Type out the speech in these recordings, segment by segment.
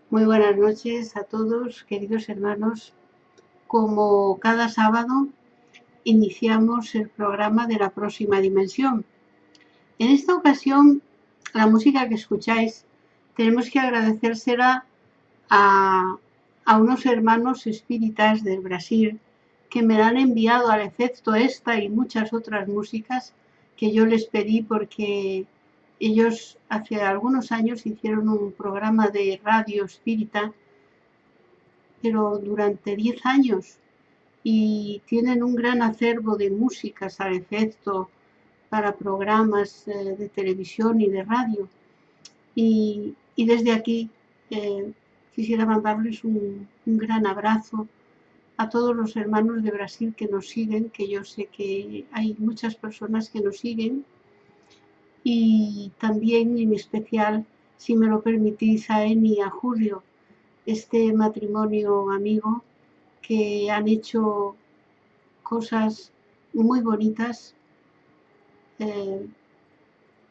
Muy buenas noches a todos, queridos hermanos. Como cada sábado, iniciamos el programa de la próxima dimensión. En esta ocasión, la música que escucháis, tenemos que agradecérsela a unos hermanos espíritas del Brasil que me la han enviado, al efecto esta y muchas otras músicas que yo les pedí, porque ellos hace algunos años hicieron un programa de radio espírita, pero durante 10 años, y tienen un gran acervo de músicas al efecto para programas de televisión y de radio. Y desde aquí quisiera mandarles un gran abrazo a todos los hermanos de Brasil que nos siguen, que yo sé que hay muchas personas que nos siguen, y también en especial, si me lo permitís, a Eni y a Julio, este matrimonio amigo, que han hecho cosas muy bonitas,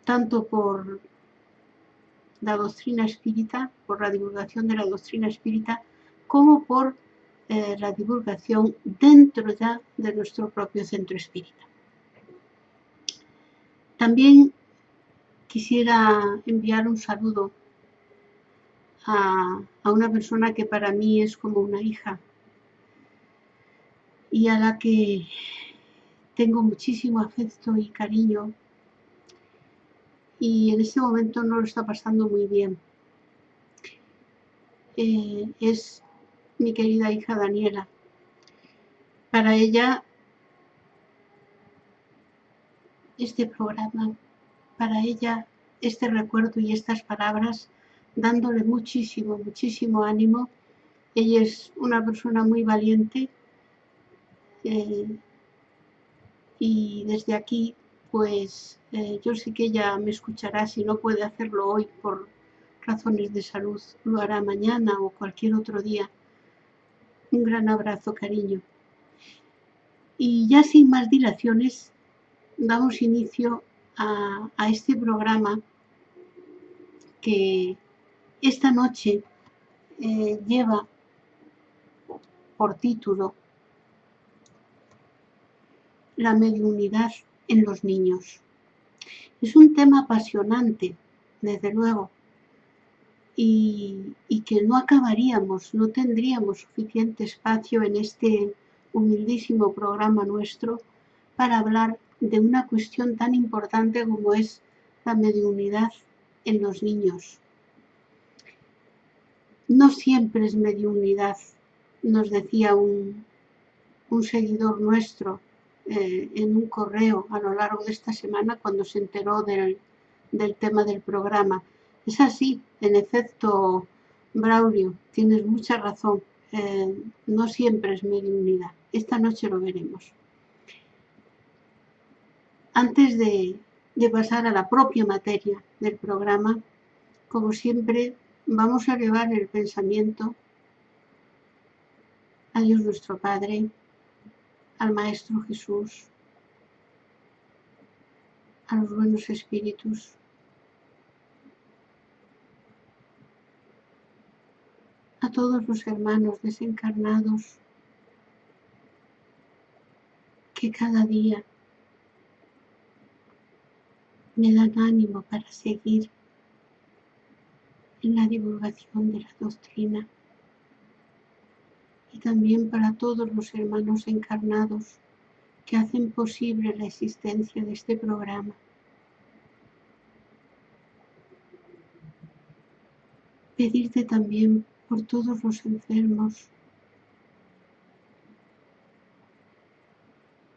tanto por la doctrina espírita, por la divulgación de la doctrina espírita, como por la divulgación dentro ya de nuestro propio centro espírita. También quisiera enviar un saludo a una persona que para mí es como una hija y a la que tengo muchísimo afecto y cariño, y en este momento no lo está pasando muy bien. Es mi querida hija Daniela. Para ella, este programa, para ella, este recuerdo y estas palabras, dándole muchísimo, muchísimo ánimo. Ella es una persona muy valiente, y desde aquí, pues yo sé que ella me escuchará. Si no puede hacerlo hoy por razones de salud, lo hará mañana o cualquier otro día. Un gran abrazo, cariño. Y ya sin más dilaciones, damos inicio a este programa que esta noche lleva por título La mediunidad en los niños. Es un tema apasionante, desde luego, y que no acabaríamos, no tendríamos suficiente espacio en este humildísimo programa nuestro para hablar de una cuestión tan importante como es la mediunidad en los niños. No siempre es mediunidad, nos decía un seguidor nuestro en un correo a lo largo de esta semana cuando se enteró del tema del programa. Es así, en efecto, Braulio, tienes mucha razón. No siempre es mediunidad. Esta noche lo veremos. Antes de pasar a la propia materia del programa, como siempre, vamos a elevar el pensamiento a Dios nuestro Padre, al Maestro Jesús, a los buenos espíritus, a todos los hermanos desencarnados que cada día me dan ánimo para seguir en la divulgación de la doctrina, y también para todos los hermanos encarnados que hacen posible la existencia de este programa. Pedirte también por todos los enfermos,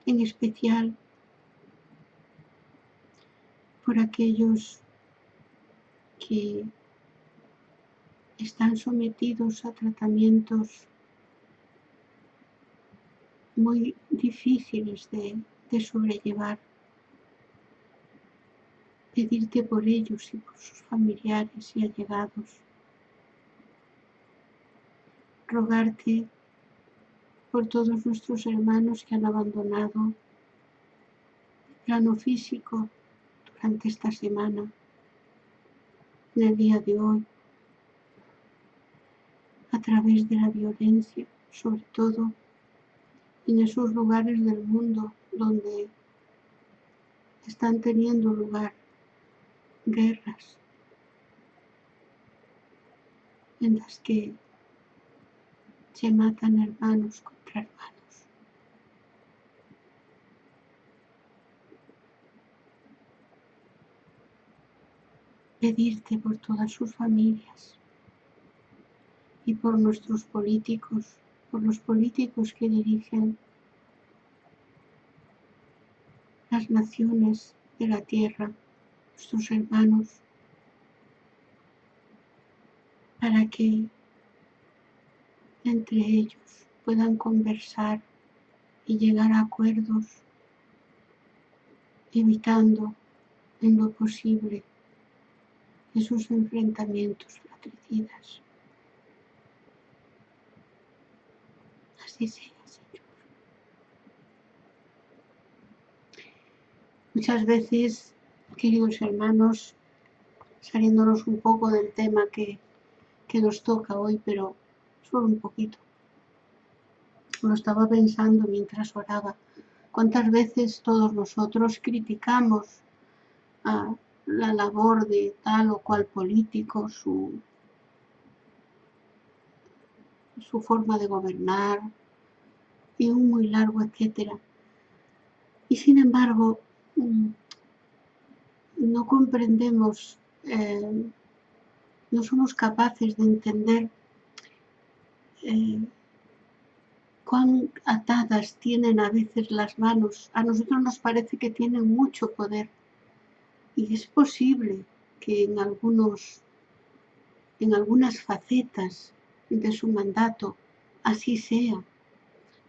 en especial por aquellos que están sometidos a tratamientos muy difíciles de sobrellevar. Pedirte por ellos y por sus familiares y allegados. Rogarte por todos nuestros hermanos que han abandonado el plano físico durante esta semana, en el día de hoy, a través de la violencia, sobre todo en esos lugares del mundo donde están teniendo lugar guerras en las que se matan hermanos contra hermanos. Pedirte por todas sus familias y por nuestros políticos, por los políticos que dirigen las naciones de la tierra, nuestros hermanos, para que entre ellos puedan conversar y llegar a acuerdos, evitando en lo posible esos enfrentamientos fratricidas. Así sea, Señor. Muchas veces, queridos hermanos, saliéndonos un poco del tema que nos toca hoy, pero solo un poquito. Lo estaba pensando mientras oraba. ¿Cuántas veces todos nosotros criticamos a la labor de tal o cual político, su forma de gobernar y un muy largo etcétera? Y sin embargo, no comprendemos, no somos capaces de entender cuán atadas tienen a veces las manos. A nosotros nos parece que tienen mucho poder y es posible que en algunas facetas de su mandato así sea.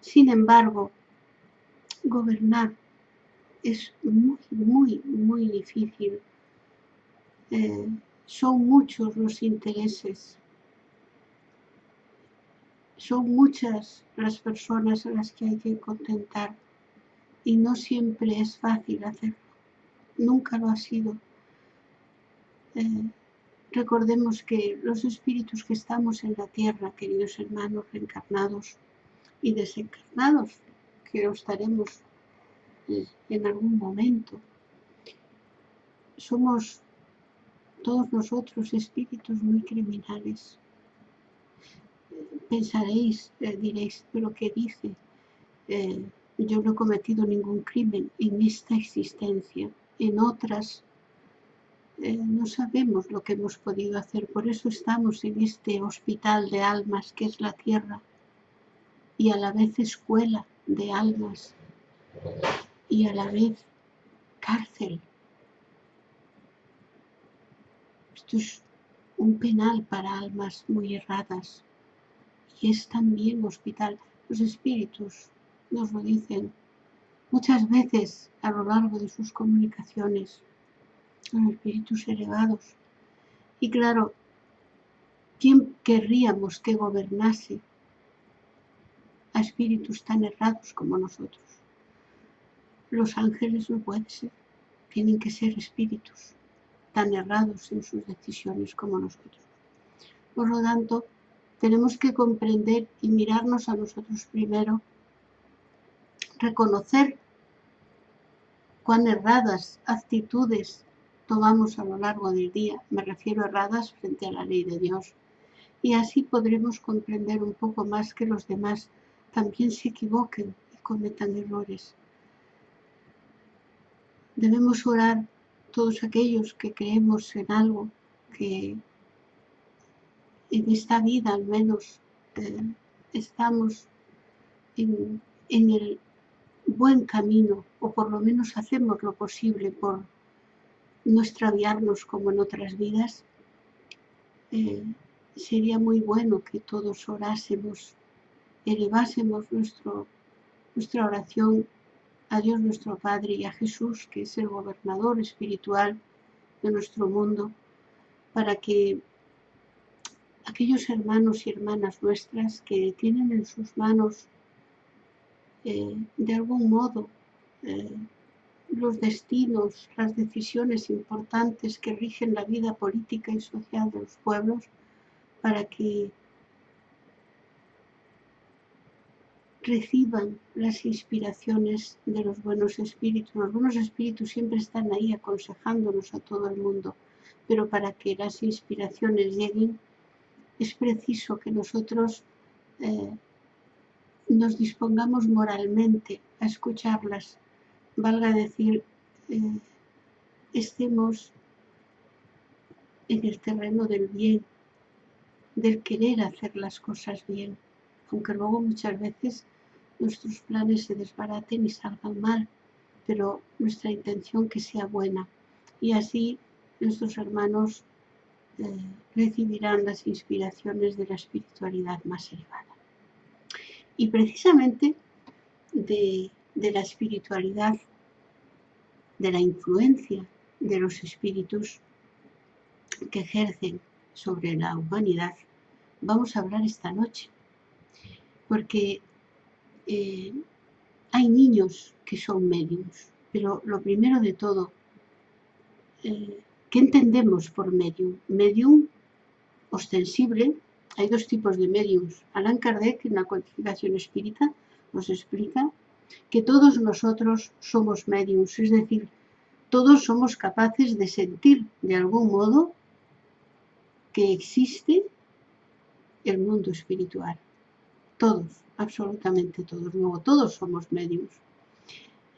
Sin embargo, gobernar es muy, muy, muy difícil. Son muchos los intereses. Son muchas las personas a las que hay que contentar y no siempre es fácil hacerlo. Nunca lo ha sido. Recordemos que los espíritus que estamos en la tierra, queridos hermanos, reencarnados y desencarnados, que lo estaremos en algún momento, somos todos nosotros espíritus muy criminales. Pensaréis, diréis, pero ¿qué dice? Yo no he cometido ningún crimen en esta existencia. En otras no sabemos lo que hemos podido hacer. Por eso estamos en este hospital de almas que es la tierra y a la vez escuela de almas y a la vez cárcel. Esto es un penal para almas muy erradas y es también hospital. Los espíritus nos lo dicen muchas veces a lo largo de sus comunicaciones, los espíritus elevados. Y claro, ¿quién querríamos que gobernase a espíritus tan errados como nosotros? Los ángeles no pueden ser, tienen que ser espíritus tan errados en sus decisiones como nosotros. Por lo tanto, tenemos que comprender y mirarnos a nosotros primero, reconocer cuán erradas actitudes tomamos a lo largo del día, me refiero a erradas frente a la ley de Dios, y así podremos comprender un poco más que los demás también se equivoquen y cometan errores. Debemos orar todos aquellos que creemos en algo, que en esta vida al menos estamos en el buen camino, o por lo menos hacemos lo posible por no extraviarnos como en otras vidas. Sería muy bueno que todos orásemos, elevásemos nuestra oración a Dios nuestro Padre y a Jesús, que es el gobernador espiritual de nuestro mundo, para que aquellos hermanos y hermanas nuestras que tienen en sus manos de algún modo, los destinos, las decisiones importantes que rigen la vida política y social de los pueblos, para que reciban las inspiraciones de los buenos espíritus. Los buenos espíritus siempre están ahí aconsejándonos a todo el mundo, pero para que las inspiraciones lleguen es preciso que nosotros nos dispongamos moralmente a escucharlas, valga decir, estemos en el terreno del bien, del querer hacer las cosas bien, aunque luego muchas veces nuestros planes se desbaraten y salgan mal, pero nuestra intención que sea buena, y así nuestros hermanos recibirán las inspiraciones de la espiritualidad más elevada. Y precisamente de la espiritualidad, de la influencia de los espíritus que ejercen sobre la humanidad, vamos a hablar esta noche, porque hay niños que son médiums, pero lo primero de todo, ¿qué entendemos por medium? Medium ostensible. Hay dos tipos de mediums. Allan Kardec, en la codificación espírita, nos explica que todos nosotros somos mediums, es decir, todos somos capaces de sentir de algún modo que existe el mundo espiritual. Todos, absolutamente todos. Luego, todos somos mediums.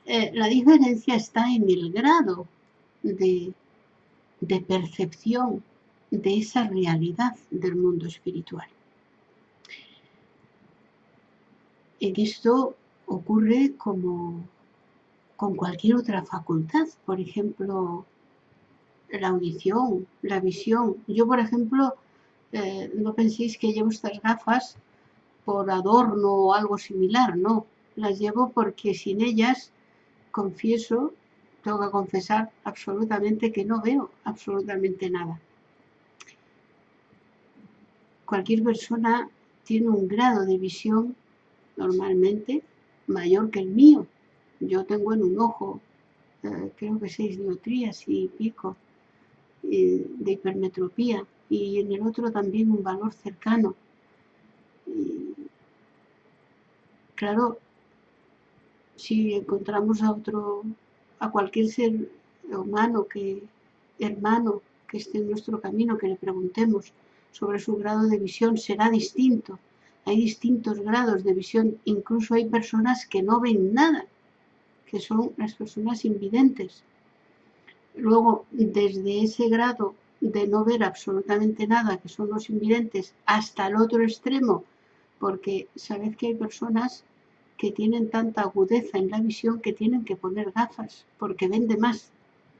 La diferencia está en el grado de percepción de esa realidad del mundo espiritual. En esto ocurre como con cualquier otra facultad, por ejemplo, la audición, la visión. Yo, por ejemplo, no penséis que llevo estas gafas por adorno o algo similar, no. Las llevo porque sin ellas, confieso, tengo que confesar absolutamente que no veo absolutamente nada. Cualquier persona tiene un grado de visión normalmente mayor que el mío. Yo tengo en un ojo, creo que 6 dioptrías y pico de hipermetropía, y en el otro también un valor cercano. Y, claro, si encontramos a cualquier ser humano, hermano que esté en nuestro camino, que le preguntemos sobre su grado de visión, será distinto. Hay distintos grados de visión, incluso hay personas que no ven nada, que son las personas invidentes. Luego, desde ese grado de no ver absolutamente nada, que son los invidentes, hasta el otro extremo, porque sabed que hay personas que tienen tanta agudeza en la visión que tienen que poner gafas, porque ven de más.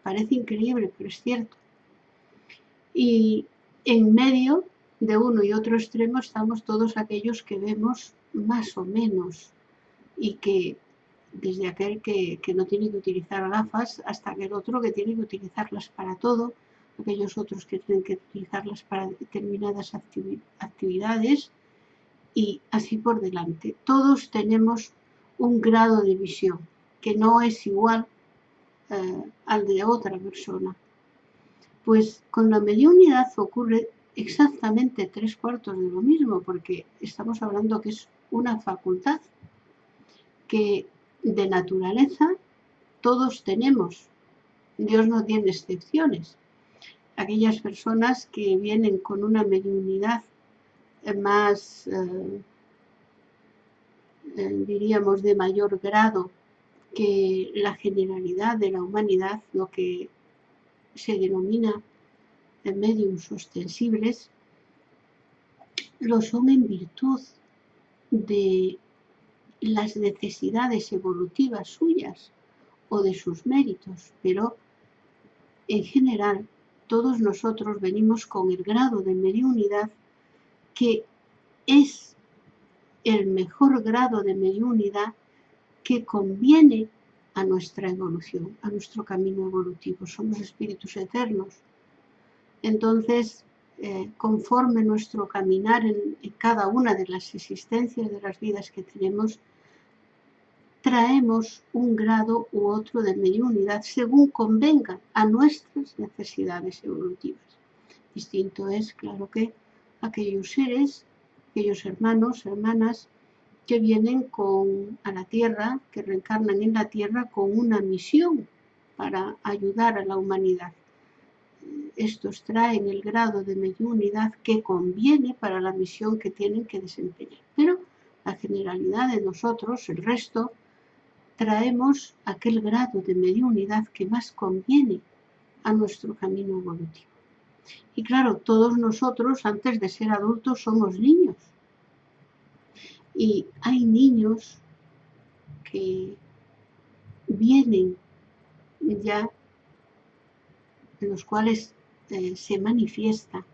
Parece increíble, pero es cierto. Y en medio de uno y otro extremo estamos todos aquellos que vemos más o menos, y que desde aquel que no tiene que utilizar gafas hasta aquel otro que tiene que utilizarlas para todo, aquellos otros que tienen que utilizarlas para determinadas actividades, y así por delante. Todos tenemos un grado de visión que no es igual al de otra persona. Pues con la mediunidad ocurre exactamente 3/4 de lo mismo, porque estamos hablando que es una facultad que de naturaleza todos tenemos. Dios no tiene excepciones. Aquellas personas que vienen con una mediunidad más, diríamos, de mayor grado que la generalidad de la humanidad, lo que se denomina mediums ostensibles, lo son en virtud de las necesidades evolutivas suyas o de sus méritos, pero en general todos nosotros venimos con el grado de mediunidad que es el mejor grado de mediunidad que conviene a nuestra evolución, a nuestro camino evolutivo. Somos espíritus eternos. Entonces, conforme nuestro caminar en cada una de las existencias de las vidas que tenemos, traemos un grado u otro de mediunidad según convenga a nuestras necesidades evolutivas. Distinto es, claro, que aquellos seres, aquellos hermanos, hermanas, que vienen a la Tierra, que reencarnan en la Tierra con una misión para ayudar a la humanidad. Estos traen el grado de mediunidad que conviene para la misión que tienen que desempeñar. Pero la generalidad de nosotros, el resto, traemos aquel grado de mediunidad que más conviene a nuestro camino evolutivo. Y claro, todos nosotros, antes de ser adultos, somos niños. Y hay niños que vienen ya, en los cuales se manifiesta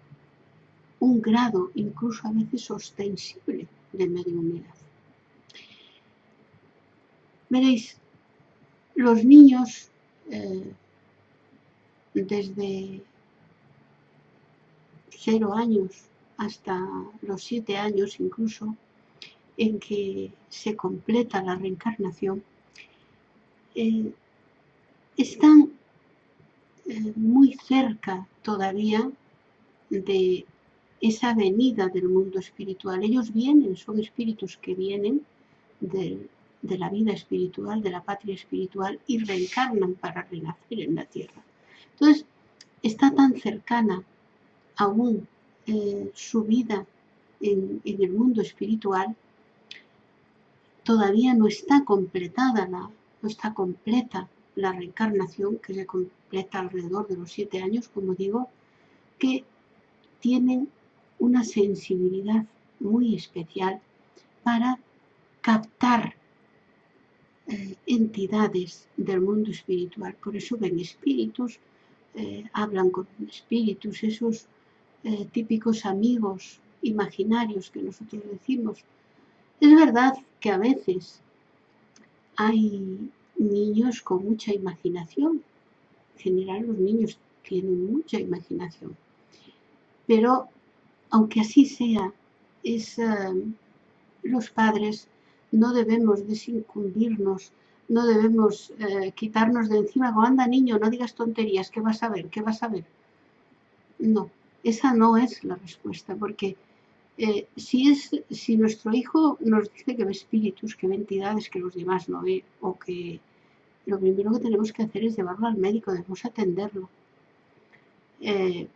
un grado, incluso a veces ostensible, de mediunidad. Veréis, los niños, desde 0 años hasta los 7 años incluso, en que se completa la reencarnación, están muy cerca todavía de esa venida del mundo espiritual. Ellos vienen, son espíritus que vienen de la vida espiritual, de la patria espiritual, y reencarnan para renacer en la tierra. Entonces, está tan cercana aún su vida en el mundo espiritual, todavía no está completada, no está completa la reencarnación, que se completa alrededor de los 7 años, como digo, que tienen una sensibilidad muy especial para captar entidades del mundo espiritual. Por eso ven espíritus, hablan con espíritus, esos típicos amigos imaginarios que nosotros decimos. Es verdad que a veces hay niños con mucha imaginación. En general los niños tienen mucha imaginación. Pero aunque así sea, los padres no debemos desincumbirnos, no debemos quitarnos de encima, como anda niño, no digas tonterías, ¿qué vas a ver? ¿Qué vas a ver? No, esa no es la respuesta, porque si nuestro hijo nos dice que ve espíritus, que ve entidades que los demás no ven, o que lo primero que tenemos que hacer es llevarlo al médico, debemos atenderlo,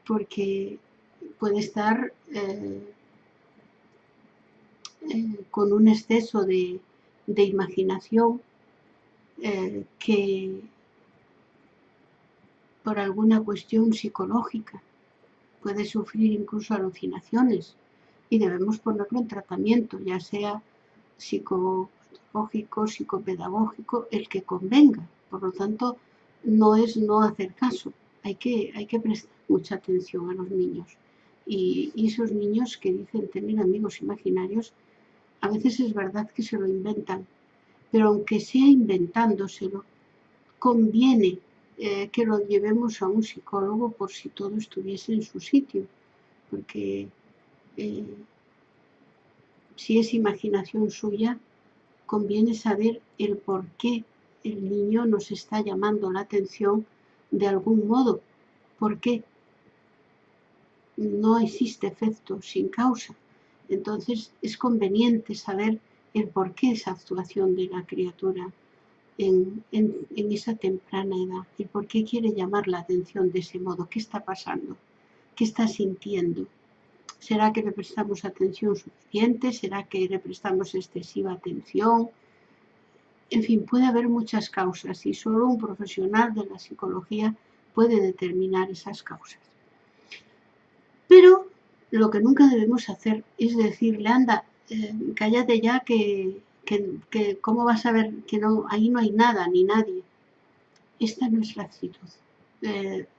porque puede estar con un exceso de imaginación que por alguna cuestión psicológica puede sufrir incluso alucinaciones y debemos ponerlo en tratamiento, ya sea psicopatológico, psicopedagógico, el que convenga. Por lo tanto, no es no hacer caso, hay que prestar mucha atención a los niños. Y esos niños que dicen tener amigos imaginarios, a veces es verdad que se lo inventan, pero aunque sea inventándoselo, conviene que lo llevemos a un psicólogo por si todo estuviese en su sitio, porque si es imaginación suya, conviene saber el por qué el niño nos está llamando la atención de algún modo, porque no existe efecto sin causa. Entonces es conveniente saber el por qué esa actuación de la criatura en esa temprana edad, el por qué quiere llamar la atención de ese modo, qué está pasando, qué está sintiendo. ¿Será que le prestamos atención suficiente? ¿Será que le prestamos excesiva atención? En fin, puede haber muchas causas y solo un profesional de la psicología puede determinar esas causas. Pero lo que nunca debemos hacer es decirle, anda, cállate ya que cómo vas a ver que no, ahí no hay nada ni nadie. Esta no es la actitud.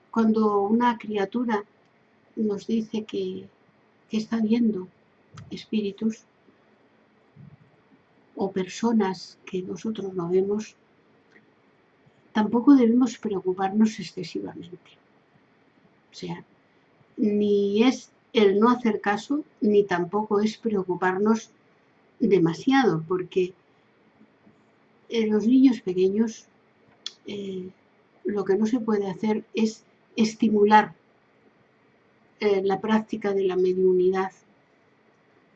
Cuando una criatura nos dice que está viendo espíritus o personas que nosotros no vemos, tampoco debemos preocuparnos excesivamente. O sea, ni es el no hacer caso, ni tampoco es preocuparnos demasiado, porque los niños pequeños lo que no se puede hacer es estimular la práctica de la mediunidad,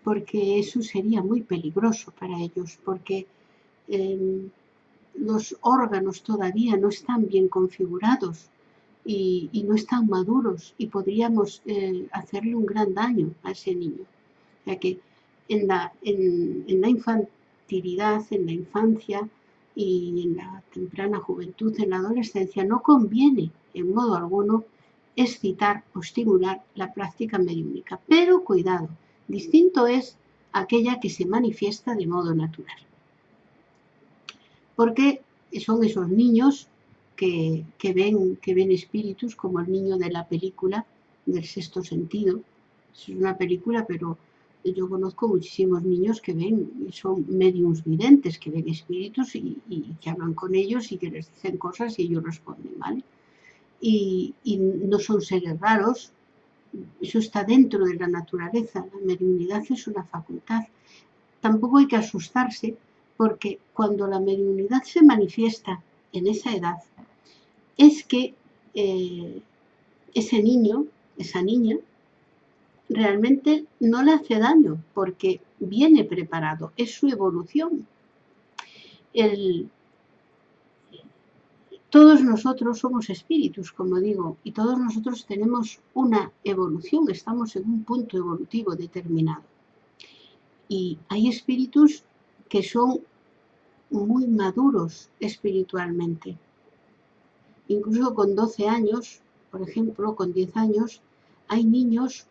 porque eso sería muy peligroso para ellos, porque los órganos todavía no están bien configurados y no están maduros y podríamos hacerle un gran daño a ese niño. O sea que en la infantilidad, en la infancia y en la temprana juventud, en la adolescencia, no conviene en modo alguno excitar o estimular la práctica mediúnica. Pero cuidado, distinto es aquella que se manifiesta de modo natural. Porque son esos niños que ven espíritus, como el niño de la película del Sexto Sentido. Es una película, pero yo conozco muchísimos niños que ven, son mediums videntes, que ven espíritus y que hablan con ellos y que les dicen cosas y ellos responden, ¿vale? Y no son seres raros, eso está dentro de la naturaleza, la mediunidad es una facultad. Tampoco hay que asustarse, porque cuando la mediunidad se manifiesta en esa edad, es que ese niño, esa niña, realmente no le hace daño, porque viene preparado, es su evolución. Todos nosotros somos espíritus, como digo, y todos nosotros tenemos una evolución, estamos en un punto evolutivo determinado. Y hay espíritus que son muy maduros espiritualmente. Incluso con 12 años, por ejemplo, con 10 años, hay niños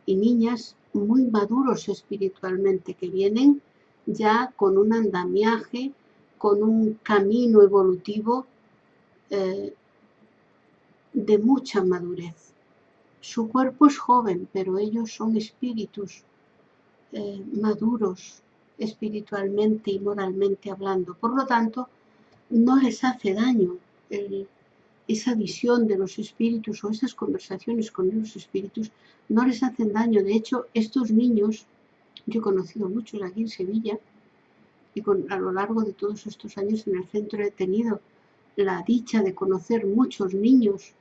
y niñas muy maduros espiritualmente que vienen ya con un andamiaje, con un camino evolutivo de mucha madurez. Su cuerpo es joven, pero ellos son espíritus maduros espiritualmente y moralmente hablando. Por lo tanto, no les hace daño esa visión de los espíritus o esas conversaciones con los espíritus, no les hacen daño. De hecho, estos niños, yo he conocido muchos aquí en Sevilla y a lo largo de todos estos años en el centro he tenido la dicha de conocer muchos niños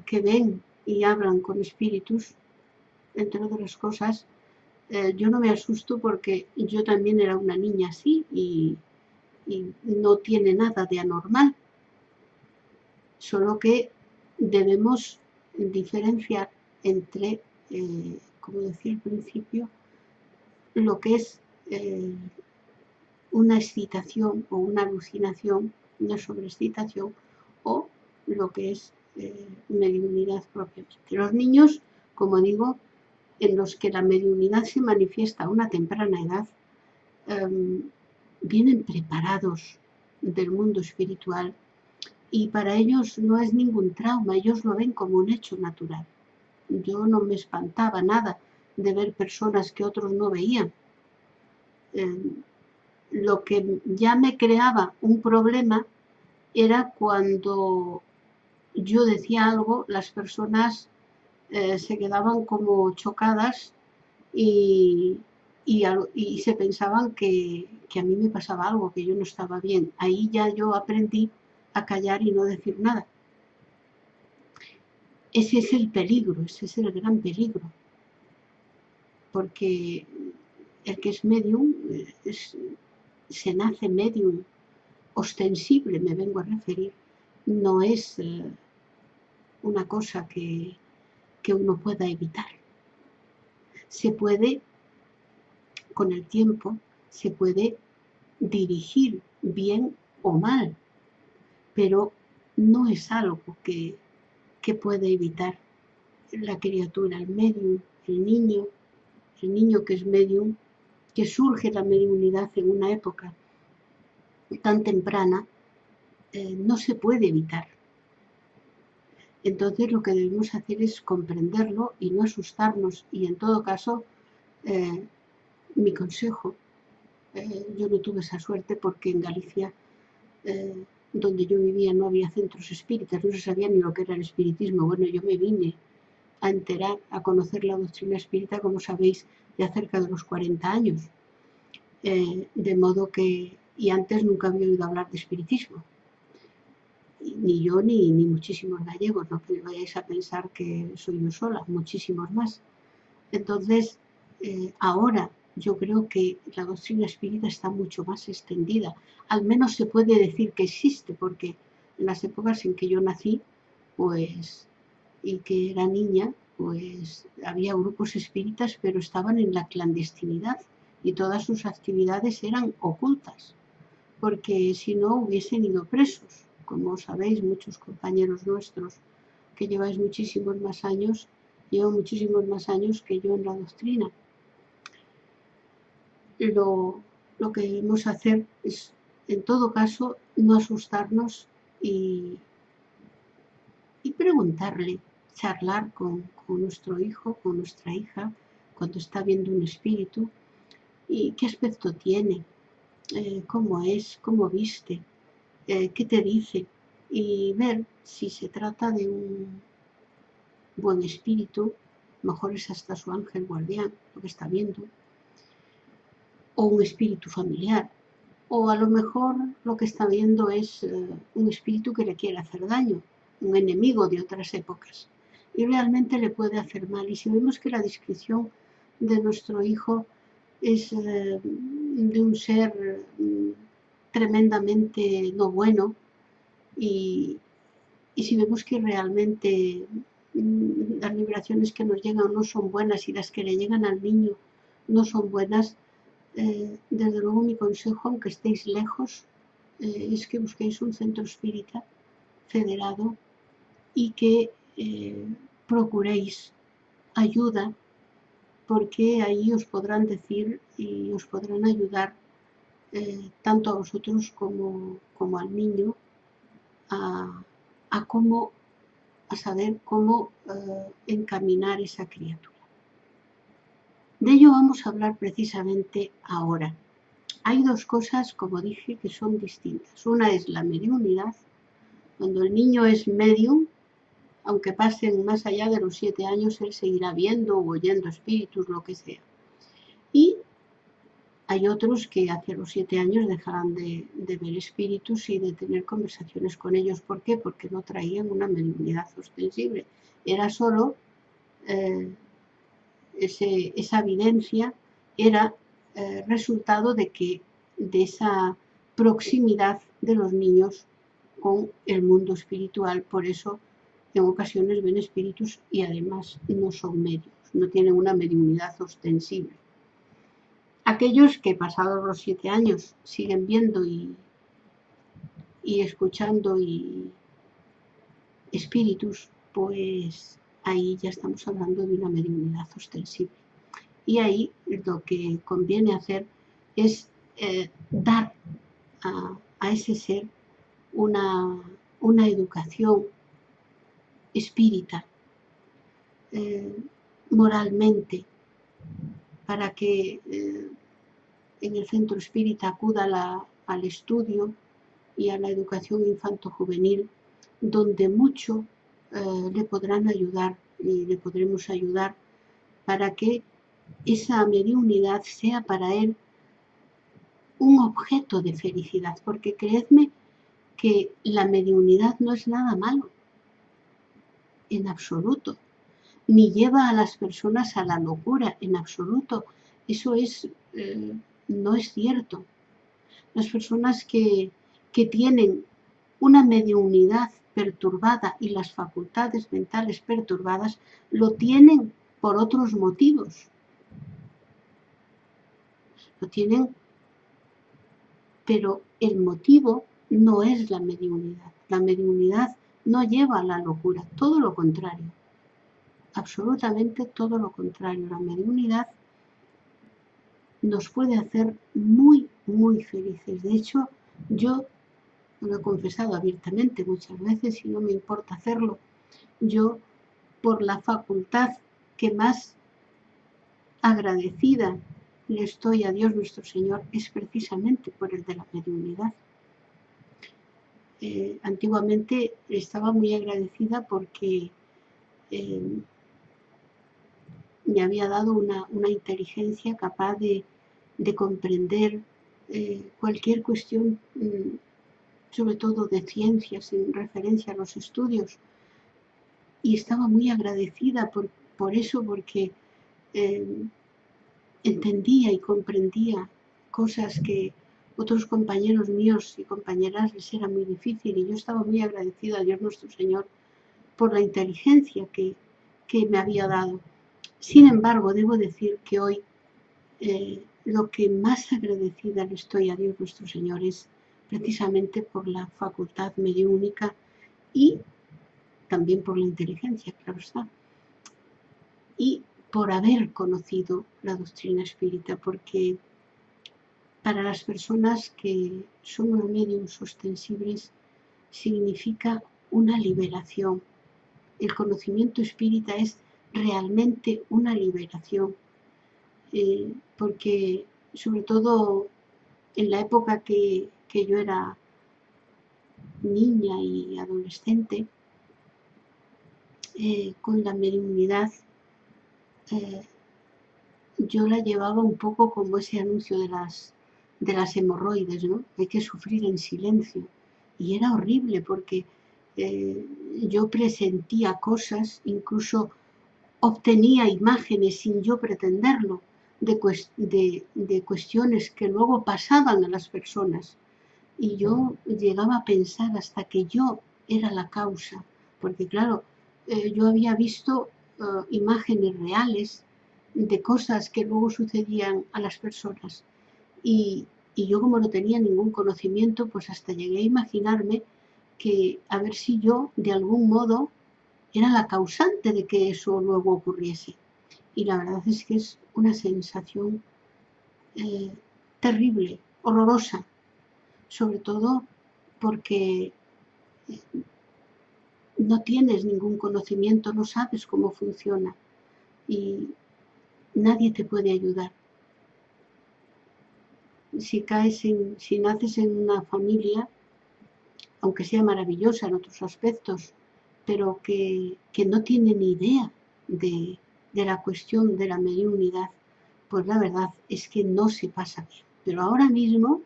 que ven y hablan con espíritus, entre otras cosas. Yo no me asusto porque yo también era una niña así y no tiene nada de anormal, solo que debemos diferenciar entre, como decía al principio, lo que es una excitación o una alucinación, una sobreexcitación, o lo que es mediunidad propiamente. Los niños, como digo, en los que la mediunidad se manifiesta a una temprana edad, vienen preparados del mundo espiritual y para ellos no es ningún trauma, ellos lo ven como un hecho natural. Yo no me espantaba nada de ver personas que otros no veían. Lo que ya me creaba un problema era cuando yo decía algo, las personas se quedaban como chocadas y se pensaban que a mí me pasaba algo, que yo no estaba bien. Ahí ya yo aprendí a callar y no decir nada. Ese es el peligro, ese es el gran peligro. Porque el que es medium, se nace medium, ostensible me vengo a referir, no es una cosa que uno pueda evitar. Se puede, con el tiempo, se puede dirigir bien o mal, pero no es algo que puede evitar la criatura, el medium, el niño que es medium, que surge la mediunidad en una época tan temprana, no se puede evitar. Entonces lo que debemos hacer es comprenderlo y no asustarnos, y en todo caso, mi consejo, yo no tuve esa suerte porque en Galicia, donde yo vivía, no había centros espíritas, no se sabía ni lo que era el espiritismo. Bueno, yo me vine a enterar, a conocer la doctrina espírita, como sabéis, ya cerca de los 40 años. De modo que y antes nunca había oído hablar de espiritismo. Ni yo ni muchísimos gallegos, no que vayáis a pensar que soy yo sola, muchísimos más. Entonces, ahora yo creo que la doctrina espírita está mucho más extendida. Al menos se puede decir que existe, porque en las épocas en que yo nací, pues, y que era niña, pues había grupos espíritas, pero estaban en la clandestinidad y todas sus actividades eran ocultas, porque si no hubiesen ido presos. Como sabéis, muchos compañeros nuestros que lleváis muchísimos más años, llevo muchísimos más años que yo en la doctrina. Lo que debemos hacer es, en todo caso, no asustarnos y preguntarle, charlar con nuestro hijo, con nuestra hija, cuando está viendo un espíritu, y qué aspecto tiene, cómo es, cómo viste, qué te dice, y ver si se trata de un buen espíritu, mejor es hasta su ángel guardián, lo que está viendo, o un espíritu familiar, o a lo mejor lo que está viendo es un espíritu que le quiere hacer daño, un enemigo de otras épocas, y realmente le puede hacer mal. Y si vemos que la descripción de nuestro hijo es de un ser tremendamente no bueno, y si vemos que realmente las vibraciones que nos llegan no son buenas y las que le llegan al niño no son buenas, desde luego mi consejo, aunque estéis lejos, es que busquéis un centro espírita federado y que procuréis ayuda, porque ahí os podrán decir y os podrán ayudar tanto a vosotros como al niño a saber cómo encaminar esa criatura. De ello vamos a hablar precisamente ahora. Hay dos cosas, como dije, que son distintas. Una es la mediunidad. Cuando el niño es medium, aunque pasen más allá de los 7 años, él seguirá viendo o oyendo espíritus, lo que sea. Y hay otros que hacia los 7 años dejarán de ver espíritus y de tener conversaciones con ellos. ¿Por qué? Porque no traían una mediunidad ostensible. Era solo esa evidencia, era resultado de esa proximidad de los niños con el mundo espiritual. Por eso en ocasiones ven espíritus y además no son medios, no tienen una mediunidad ostensible. Aquellos que pasados los 7 años siguen viendo y escuchando espíritus, pues ahí ya estamos hablando de una mediunidad ostensible. Y ahí lo que conviene hacer es dar a ese ser una educación espírita, moralmente, para que en el centro espírita acuda al estudio y a la educación infanto-juvenil, donde mucho le podrán ayudar y le podremos ayudar para que esa mediunidad sea para él un objeto de felicidad, porque creedme que la mediunidad no es nada malo, en absoluto, ni lleva a las personas a la locura, en absoluto. Eso no es cierto. Las personas que tienen una mediunidad perturbada y las facultades mentales perturbadas lo tienen por otros motivos. Lo tienen, pero el motivo no es la mediunidad. La mediunidad no lleva a la locura, todo lo contrario. Absolutamente todo lo contrario. La mediunidad nos puede hacer muy, muy felices. De hecho, yo lo he confesado abiertamente muchas veces y no me importa hacerlo. Yo, por la facultad que más agradecida le estoy a Dios nuestro Señor, es precisamente por el de la mediunidad. Antiguamente estaba muy agradecida porque me había dado una inteligencia capaz de comprender cualquier cuestión, sobre todo de ciencias en referencia a los estudios, y estaba muy agradecida por eso, porque entendía y comprendía cosas que otros compañeros míos y compañeras les era muy difícil, y yo estaba muy agradecida a Dios nuestro Señor por la inteligencia que me había dado. Sin embargo, debo decir que hoy lo que más agradecida le estoy a Dios nuestro Señor es precisamente por la facultad mediúnica y también por la inteligencia, claro está, y por haber conocido la doctrina espírita, porque para las personas que somos mediums ostensibles significa una liberación. El conocimiento espírita es realmente una liberación, porque sobre todo en la época que yo era niña y adolescente, con la mediunidad, yo la llevaba un poco como ese anuncio de las hemorroides, ¿no? Hay que sufrir en silencio. Y era horrible porque yo presentía cosas, incluso obtenía imágenes sin yo pretenderlo, de cuestiones que luego pasaban a las personas. Y yo llegaba a pensar hasta que yo era la causa, porque claro, yo había visto imágenes reales de cosas que luego sucedían a las personas. Y yo, como no tenía ningún conocimiento, pues hasta llegué a imaginarme que a ver si yo de algún modo era la causante de que eso luego ocurriese. Y la verdad es que es una sensación terrible, horrorosa, sobre todo porque no tienes ningún conocimiento, no sabes cómo funciona y nadie te puede ayudar. Si naces en una familia, aunque sea maravillosa en otros aspectos, pero que no tiene ni idea de la cuestión de la mediunidad, pues la verdad es que no se pasa bien. Pero ahora mismo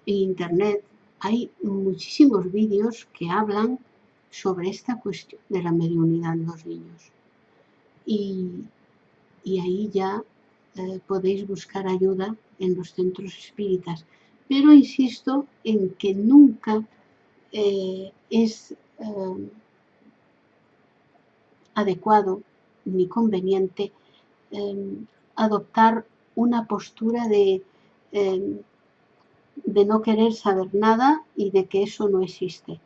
en internet hay muchísimos vídeos que hablan sobre esta cuestión de la mediunidad en los niños. Y ahí ya podéis buscar ayuda en los centros espíritas. Pero insisto en que nunca es adecuado ni conveniente adoptar una postura de no querer saber nada y de que eso no existe.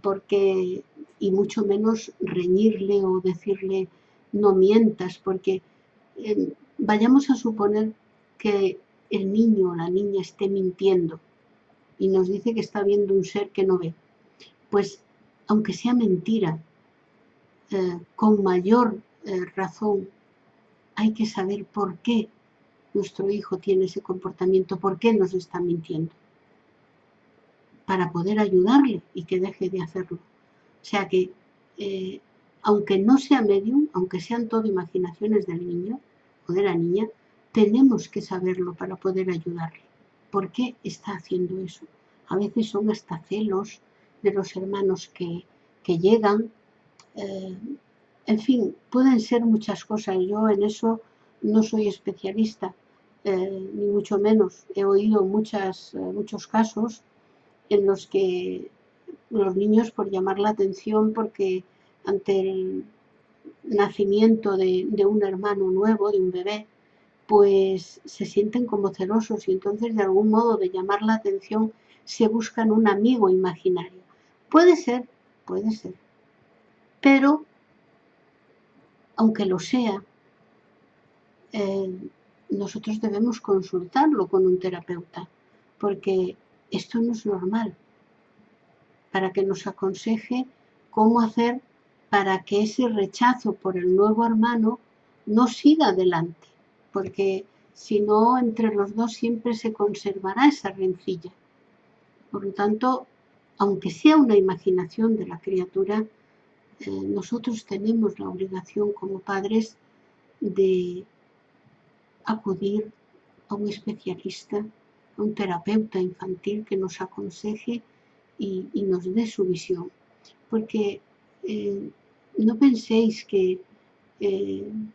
Porque, y mucho menos reñirle o decirle no mientas, porque vayamos a suponer que el niño o la niña esté mintiendo y nos dice que está viendo un ser que no ve. Pues, aunque sea mentira, con mayor razón hay que saber por qué nuestro hijo tiene ese comportamiento, por qué nos está mintiendo, para poder ayudarle y que deje de hacerlo. O sea que, aunque no sea medium, aunque sean todo imaginaciones del niño o de la niña, tenemos que saberlo para poder ayudarle. ¿Por qué está haciendo eso? A veces son hasta celos de los hermanos que llegan. En fin, pueden ser muchas cosas. Yo en eso no soy especialista, ni mucho menos. He oído muchos casos en los que los niños, por llamar la atención, porque ante el nacimiento de un hermano nuevo, de un bebé, pues se sienten como celosos y entonces de algún modo de llamar la atención se buscan un amigo imaginario. Puede ser, pero aunque lo sea, nosotros debemos consultarlo con un terapeuta, porque esto no es normal, para que nos aconseje cómo hacer para que ese rechazo por el nuevo hermano no siga adelante, porque si no, entre los dos siempre se conservará esa rencilla. Por lo tanto, aunque sea una imaginación de la criatura, nosotros tenemos la obligación como padres de acudir a un especialista, a un terapeuta infantil que nos aconseje y nos dé su visión. Porque no penséis que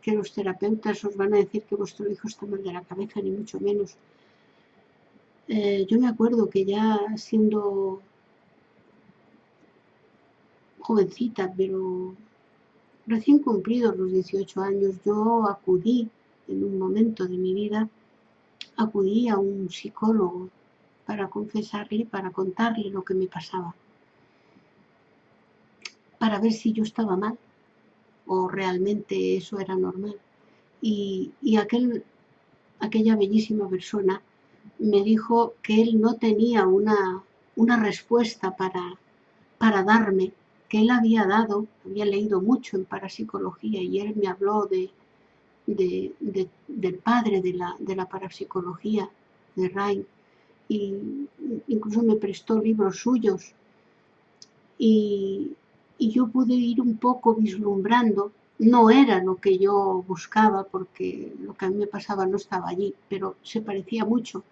los terapeutas os van a decir que vuestro hijo está mal de la cabeza, ni mucho menos. Yo me acuerdo que ya siendo jovencita, pero recién cumplidos los 18 años, yo acudí en un momento de mi vida, acudí a un psicólogo para confesarle, para contarle lo que me pasaba, para ver si yo estaba mal o realmente eso era normal. Y aquella bellísima persona me dijo que él no tenía una respuesta para darme, que él había leído mucho en parapsicología y él me habló del padre de la parapsicología, de Rain, y incluso me prestó libros suyos y yo pude ir un poco vislumbrando. No era lo que yo buscaba porque lo que a mí me pasaba no estaba allí, pero se parecía mucho.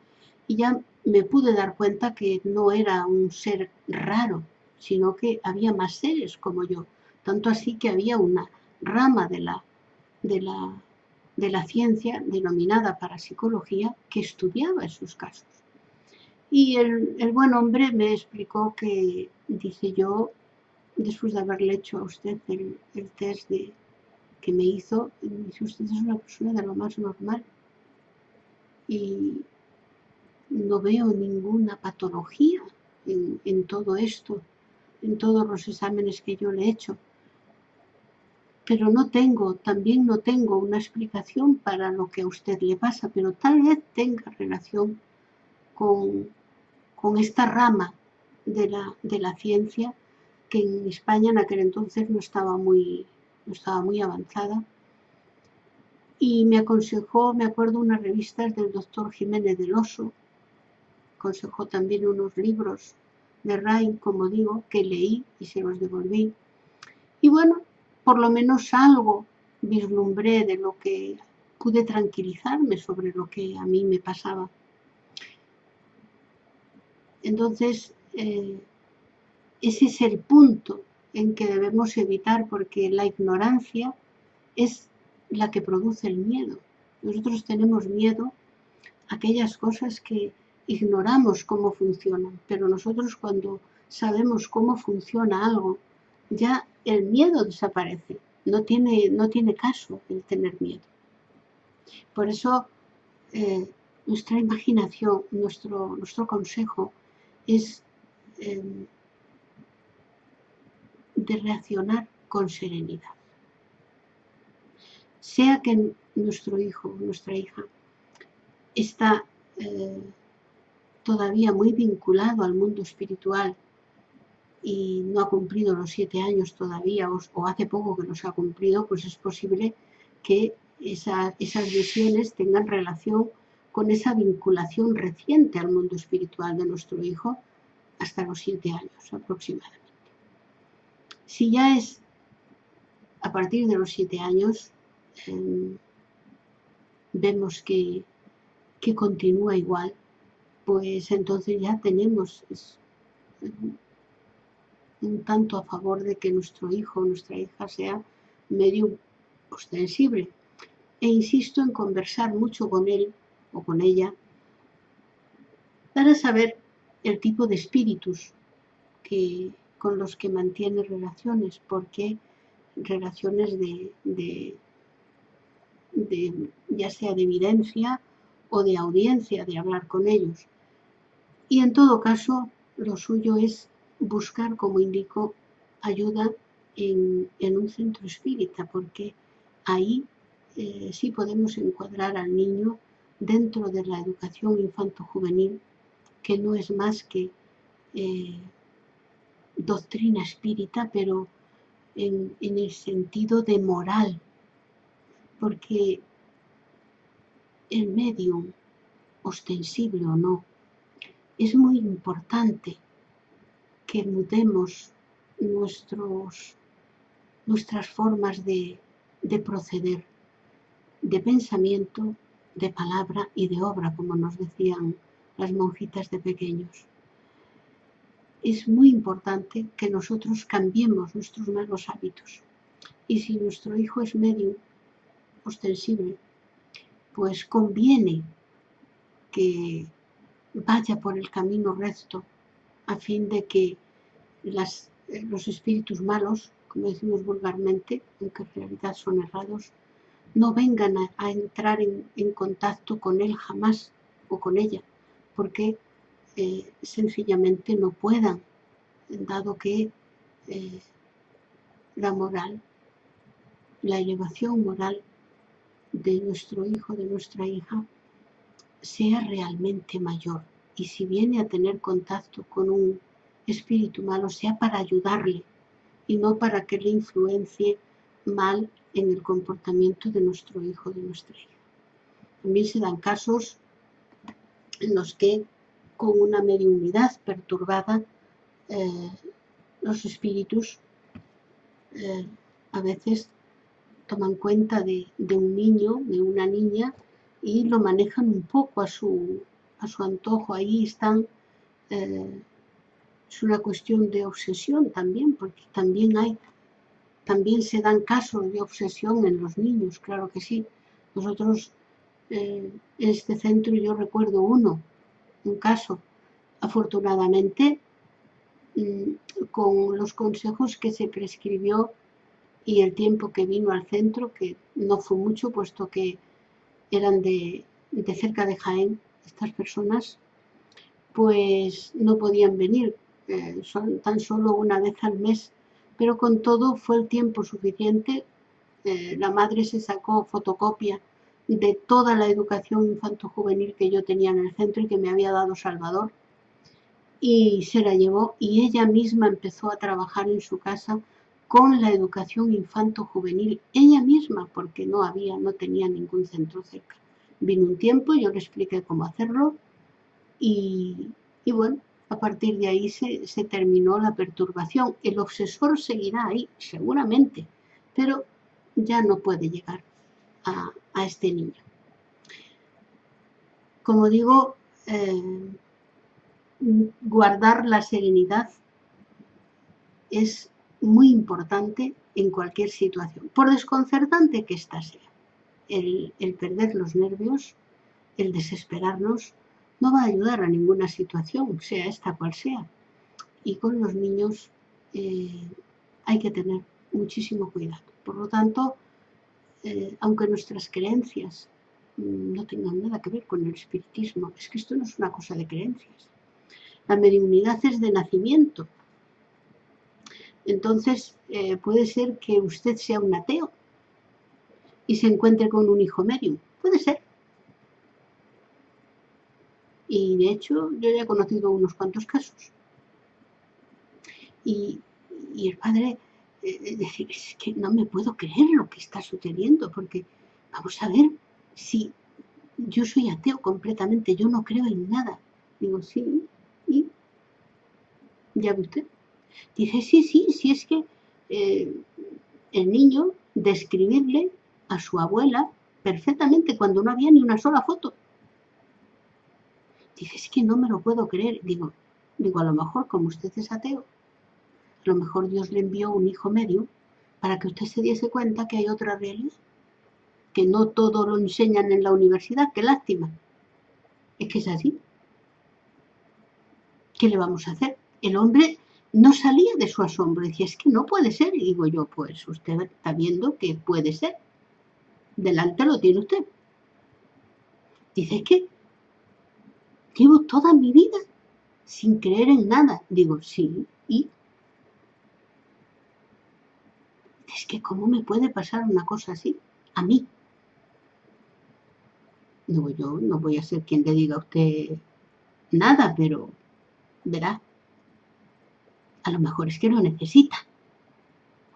Y ya me pude dar cuenta que no era un ser raro, sino que había más seres como yo. Tanto así que había una rama de la ciencia denominada parapsicología que estudiaba esos casos. Y el buen hombre me explicó que, dice yo, después de haberle hecho a usted el test que me hizo, dice usted es una persona de lo más normal y no veo ninguna patología en todo esto, en todos los exámenes que yo le he hecho. Pero también no tengo una explicación para lo que a usted le pasa, pero tal vez tenga relación con esta rama de la ciencia que en España en aquel entonces no estaba muy avanzada. Y me aconsejó, me acuerdo, unas revistas del doctor Jiménez del Oso, aconsejó también unos libros de Rain, como digo, que leí y se los devolví. Y bueno, por lo menos algo vislumbré de lo que pude tranquilizarme sobre lo que a mí me pasaba. Entonces, ese es el punto en que debemos evitar, porque la ignorancia es la que produce el miedo. Nosotros tenemos miedo a aquellas cosas que ignoramos cómo funcionan, pero nosotros cuando sabemos cómo funciona algo, ya el miedo desaparece. No tiene caso el tener miedo. Por eso nuestra imaginación, nuestro consejo es de reaccionar con serenidad. Sea que nuestro hijo, nuestra hija, está todavía muy vinculado al mundo espiritual y no ha cumplido los 7 años todavía, o hace poco que los ha cumplido, pues es posible que esas visiones tengan relación con esa vinculación reciente al mundo espiritual de nuestro hijo hasta los 7 años aproximadamente. Si ya es a partir de los 7 años, vemos que continúa igual, pues entonces ya tenemos un tanto a favor de que nuestro hijo o nuestra hija sea medio ostensible. E insisto en conversar mucho con él o con ella para saber el tipo de espíritus con los que mantiene relaciones, porque relaciones ya sea de evidencia o de audiencia, de hablar con ellos. Y en todo caso, lo suyo es buscar, como indico, ayuda en un centro espírita, porque ahí sí podemos encuadrar al niño dentro de la educación infanto-juvenil, que no es más que doctrina espírita, pero en el sentido de moral, porque el medium, ostensible o no, es muy importante que mudemos nuestras formas de proceder, de pensamiento de palabra y de obra, como nos decían las monjitas de pequeños. Es muy importante que nosotros cambiemos nuestros malos hábitos. Y si nuestro hijo es medio ostensible, pues conviene que vaya por el camino recto a fin de que los espíritus malos, como decimos vulgarmente, aunque en realidad son errados, no vengan a entrar en contacto con él jamás o con ella, porque sencillamente no puedan, dado que la moral, la elevación moral de nuestro hijo, de nuestra hija, sea realmente mayor. Y si viene a tener contacto con un espíritu malo, sea para ayudarle y no para que le influencie mal en el comportamiento de nuestro hijo, de nuestra hija. También se dan casos en los que con una mediunidad perturbada los espíritus a veces toman cuenta de un niño, de una niña, y lo manejan un poco a su antojo. Ahí están, es una cuestión de obsesión también, porque también se dan casos de obsesión en los niños, claro que sí. Nosotros en este centro yo recuerdo un caso, afortunadamente, con los consejos que se prescribió y el tiempo que vino al centro, que no fue mucho, puesto que eran de cerca de Jaén, estas personas, pues no podían venir, son tan solo una vez al mes, pero con todo fue el tiempo suficiente. La madre se sacó fotocopia de toda la educación infanto-juvenil que yo tenía en el centro y que me había dado Salvador, y se la llevó, y ella misma empezó a trabajar en su casa con la educación infanto-juvenil, ella misma, porque no tenía ningún centro cerca. Vino un tiempo, yo le expliqué cómo hacerlo, y bueno, a partir de ahí se terminó la perturbación. El obsesor seguirá ahí, seguramente, pero ya no puede llegar a este niño. Como digo, guardar la serenidad es muy importante en cualquier situación, por desconcertante que ésta sea. El perder los nervios, el desesperarnos, no va a ayudar a ninguna situación, sea esta cual sea. Y con los niños hay que tener muchísimo cuidado. Por lo tanto, aunque nuestras creencias no tengan nada que ver con el espiritismo, es que esto no es una cosa de creencias. La mediunidad es de nacimiento. Entonces, puede ser que usted sea un ateo y se encuentre con un hijo medium. Puede ser. Y de hecho, yo ya he conocido unos cuantos casos. Y el padre decir, es que no me puedo creer lo que está sucediendo, porque vamos a ver, si yo soy ateo completamente, yo no creo en nada. Digo, sí, ¿y? ¿Ya ve usted? Dice, sí, es que el niño describirle a su abuela perfectamente cuando no había ni una sola foto. Dice, es que no me lo puedo creer. Digo, a lo mejor como usted es ateo, a lo mejor Dios le envió un hijo medio para que usted se diese cuenta que hay otra realidad, que no todo lo enseñan en la universidad. Qué lástima. Es que es así. ¿Qué le vamos a hacer? El hombre no salía de su asombro, decía, es que no puede ser. Y digo yo, pues usted está viendo que puede ser. Delante lo tiene usted. Dice, es que llevo toda mi vida sin creer en nada. Digo, sí, ¿y? Es que ¿cómo me puede pasar una cosa así? A mí. Digo, yo no voy a ser quien le diga a usted nada, pero verá, a lo mejor es que lo necesita.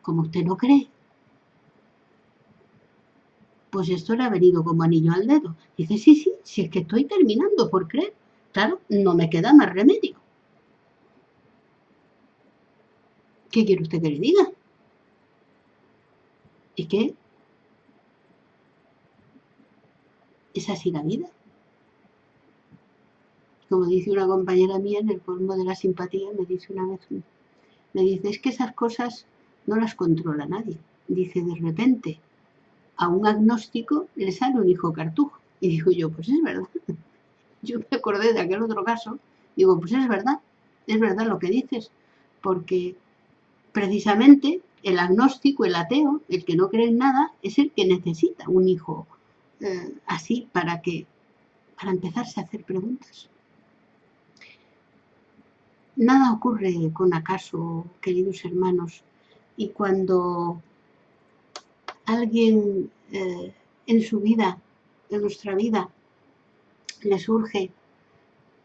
Como usted no cree, pues esto le ha venido como anillo al dedo. Dice, sí, si es que estoy terminando por creer. Claro, no me queda más remedio. ¿Qué quiere usted que le diga? Es que ¿Es así la vida? Como dice una compañera mía, en el colmo de la simpatía, me dice una vez, me dice, es que esas cosas no las controla nadie. Dice, de repente, a un agnóstico le sale un hijo cartujo. Y digo yo, pues es verdad. Yo me acordé de aquel otro caso, digo, pues es verdad lo que dices, porque precisamente el agnóstico, el ateo, el que no cree en nada, es el que necesita un hijo así para empezarse a hacer preguntas. Nada ocurre con acaso, queridos hermanos, y cuando alguien en su vida, en nuestra vida, le surge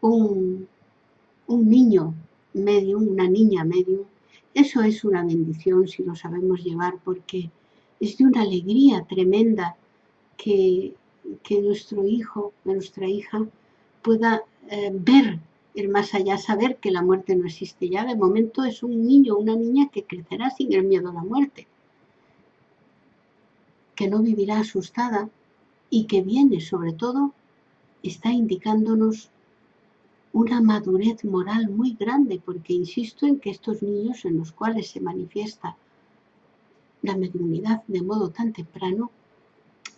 un niño medium, una niña medium, eso es una bendición si lo sabemos llevar, porque es de una alegría tremenda que nuestro hijo, nuestra hija, pueda ver el más allá, saber que la muerte no existe. Ya de momento es un niño o una niña que crecerá sin el miedo a la muerte, que no vivirá asustada y que viene, sobre todo, está indicándonos una madurez moral muy grande, porque insisto en que estos niños en los cuales se manifiesta la mediunidad de modo tan temprano,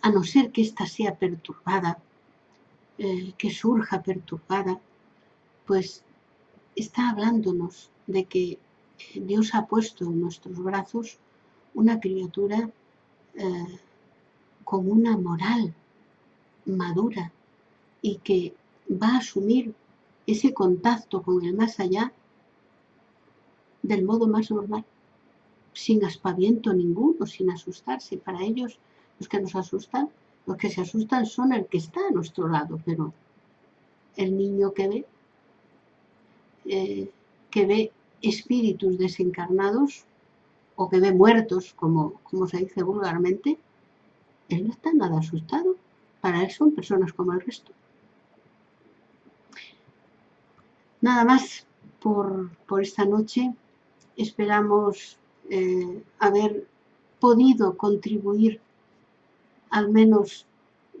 a no ser que ésta sea perturbada, que surja perturbada, pues está hablándonos de que Dios ha puesto en nuestros brazos una criatura con una moral madura y que va a asumir ese contacto con el más allá del modo más normal, sin aspaviento ninguno, sin asustarse. Para ellos, los que nos asustan, los que se asustan son el que está a nuestro lado, pero el niño que ve espíritus desencarnados o que ve muertos, como se dice vulgarmente, él no está nada asustado. Para él son personas como el resto. Nada más por esta noche. Esperamos haber podido contribuir, al menos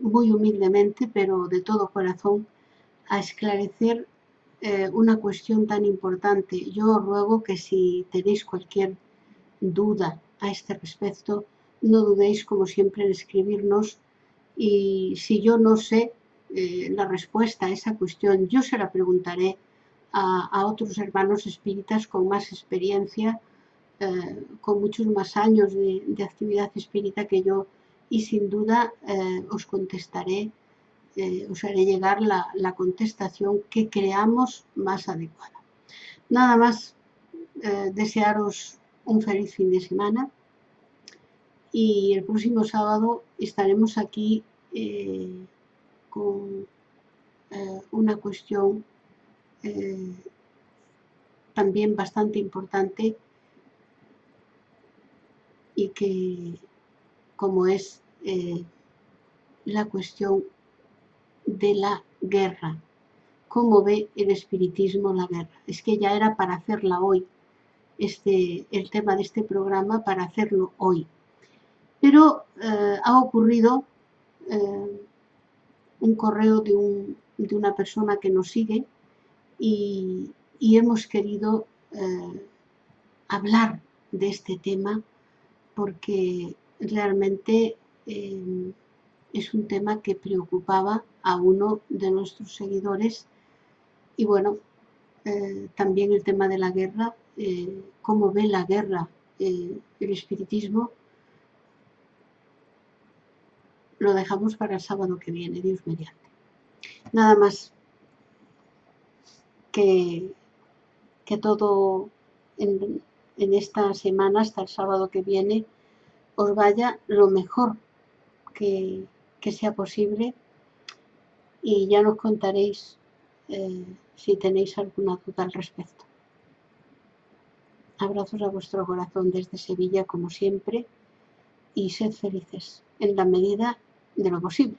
muy humildemente, pero de todo corazón, a esclarecer una cuestión tan importante. Yo os ruego que si tenéis cualquier duda a este respecto, no dudéis, como siempre, en escribirnos, y si yo no sé la respuesta a esa cuestión, yo se la preguntaré a otros hermanos espíritas con más experiencia, con muchos más años de actividad espírita que yo, y sin duda os contestaré, os haré llegar la contestación que creamos más adecuada. Nada más, desearos un feliz fin de semana, y el próximo sábado estaremos aquí con una cuestión también bastante importante, y que, como es la cuestión de la guerra. ¿Cómo ve el espiritismo la guerra? Es que ya era para hacerla hoy, el tema de este programa, para hacerlo hoy. Pero ha ocurrido un correo de una persona que nos sigue, y hemos querido hablar de este tema porque realmente es un tema que preocupaba a uno de nuestros seguidores. Y bueno, también el tema de la guerra, cómo ve la guerra el espiritismo, lo dejamos para el sábado que viene, Dios mediante. Nada más, que todo en esta semana, hasta el sábado que viene, os vaya lo mejor que sea posible, y ya nos contaréis si tenéis alguna duda al respecto. Abrazos a vuestro corazón desde Sevilla, como siempre, y sed felices en la medida de lo posible.